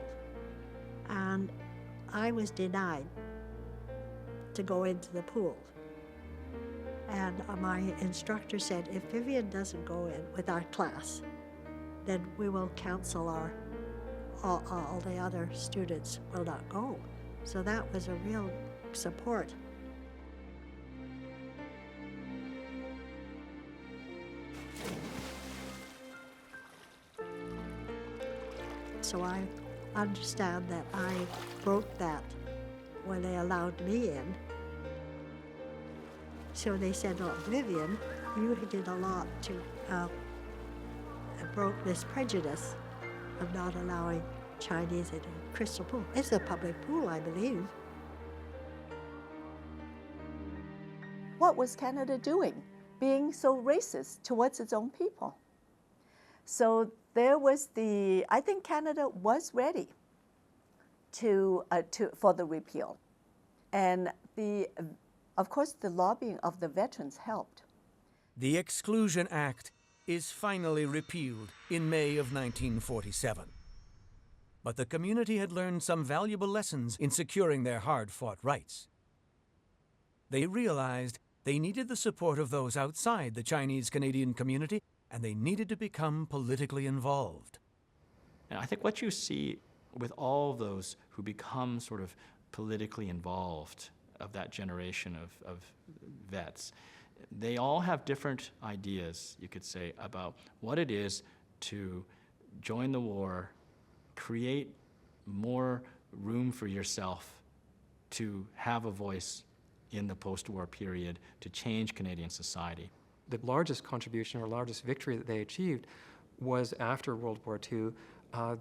And I was denied to go into the pool. And my instructor said, if Vivian doesn't go in with our class, then we will cancel all the other students will not go. So that was a real support. So I understand that I broke that when they allowed me in. So they said, oh, Vivian, you did a lot to broke this prejudice of not allowing Chinese in a Crystal Pool. It's a public pool, I believe. What was Canada doing, being so racist towards its own people? So there was I think Canada was ready for the repeal. And of course, the lobbying of the veterans helped. The Exclusion Act is finally repealed in May of 1947. But the community had learned some valuable lessons in securing their hard-fought rights. They realized they needed the support of those outside the Chinese Canadian community, and they needed to become politically involved. And I think what you see with all those who become sort of politically involved of that generation of vets, they all have different ideas, you could say, about what it is to join the war, create more room for yourself to have a voice in the post-war period to change Canadian society. The largest contribution or largest victory that they achieved was after World War II.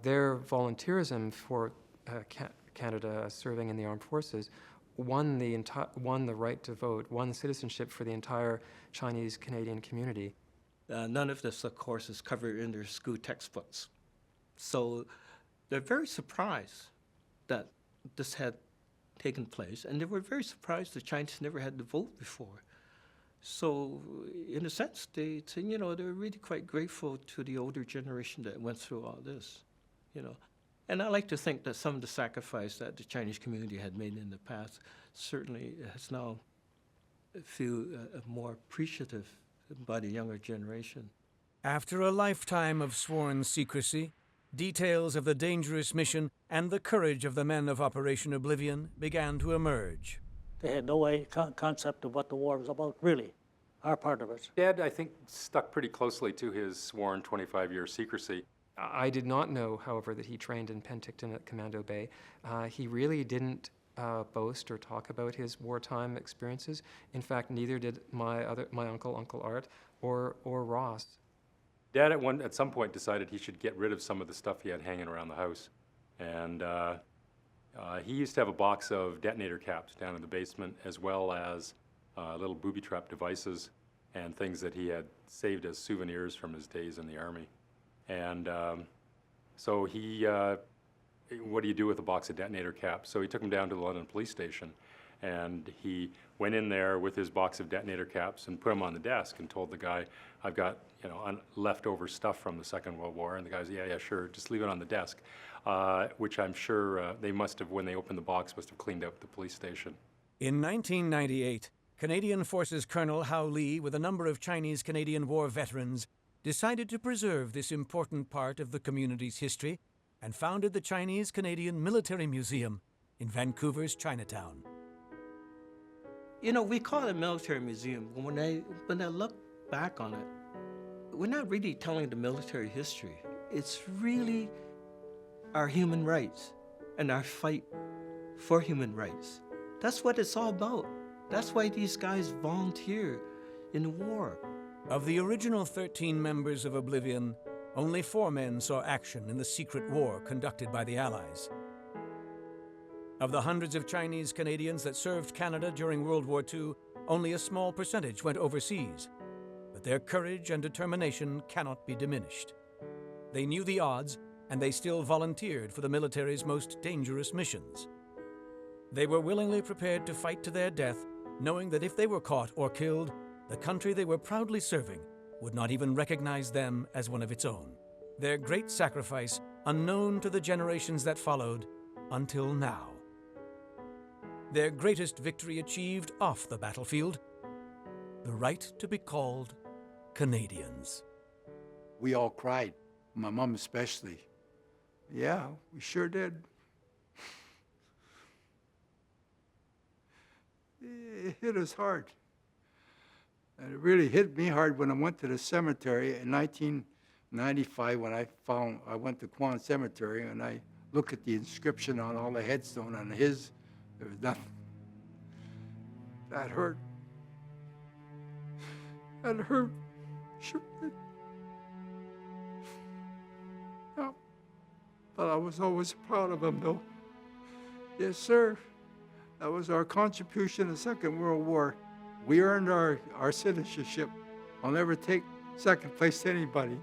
Their volunteerism for Canada serving in the armed forces won the right to vote, won citizenship for the entire Chinese Canadian community. None of this, of course, is covered in their school textbooks. So they're very surprised that this had taken place, and they were very surprised the Chinese never had to vote before. So in a sense, they they're really quite grateful to the older generation that went through all this, And I like to think that some of the sacrifice that the Chinese community had made in the past certainly has now feel more appreciative by the younger generation. After a lifetime of sworn secrecy, details of the dangerous mission and the courage of the men of Operation Oblivion began to emerge. They had no concept of what the war was about, really, our part of it. Dad, I think, stuck pretty closely to his sworn 25-year secrecy. I did not know, however, that he trained in Penticton at Commando Bay. He really didn't boast or talk about his wartime experiences. In fact, neither did my uncle, Uncle Art, or Ross. Dad at some point decided he should get rid of some of the stuff he had hanging around the house. And he used to have a box of detonator caps down in the basement, as well as little booby trap devices and things that he had saved as souvenirs from his days in the Army. And so he, what do you do with a box of detonator caps? So he took them down to the London police station, and he went in there with his box of detonator caps and put them on the desk and told the guy, I've got, leftover stuff from the Second World War. And the guy said, yeah, sure, just leave it on the desk, which I'm sure they must have, when they opened the box, must have cleaned out the police station. In 1998, Canadian Forces Colonel Hao Li, with a number of Chinese-Canadian War veterans, decided to preserve this important part of the community's history and founded the Chinese-Canadian Military Museum in Vancouver's Chinatown. We call it a military museum, but when I look back on it, we're not really telling the military history. It's really our human rights and our fight for human rights. That's what it's all about. That's why these guys volunteer in the war. Of the original 13 members of Oblivion, only 4 men saw action in the secret war conducted by the Allies. Of the hundreds of Chinese Canadians that served Canada during World War II, only a small percentage went overseas. But their courage and determination cannot be diminished. They knew the odds, and they still volunteered for the military's most dangerous missions. They were willingly prepared to fight to their death, knowing that if they were caught or killed, the country they were proudly serving would not even recognize them as one of its own. Their great sacrifice, unknown to the generations that followed, until now. Their greatest victory achieved off the battlefield, the right to be called Canadians. We all cried, my mom especially. Yeah, we sure did. It hit us hard. And it really hit me hard when I went to the cemetery in 1995 when I went to Quan Cemetery and I looked at the inscription on all the headstone on his, there was nothing. That hurt. That hurt. Sure did. Yeah. But I was always proud of him though. Yes, sir. That was our contribution in the Second World War. We earned our citizenship. I'll never take second place to anybody.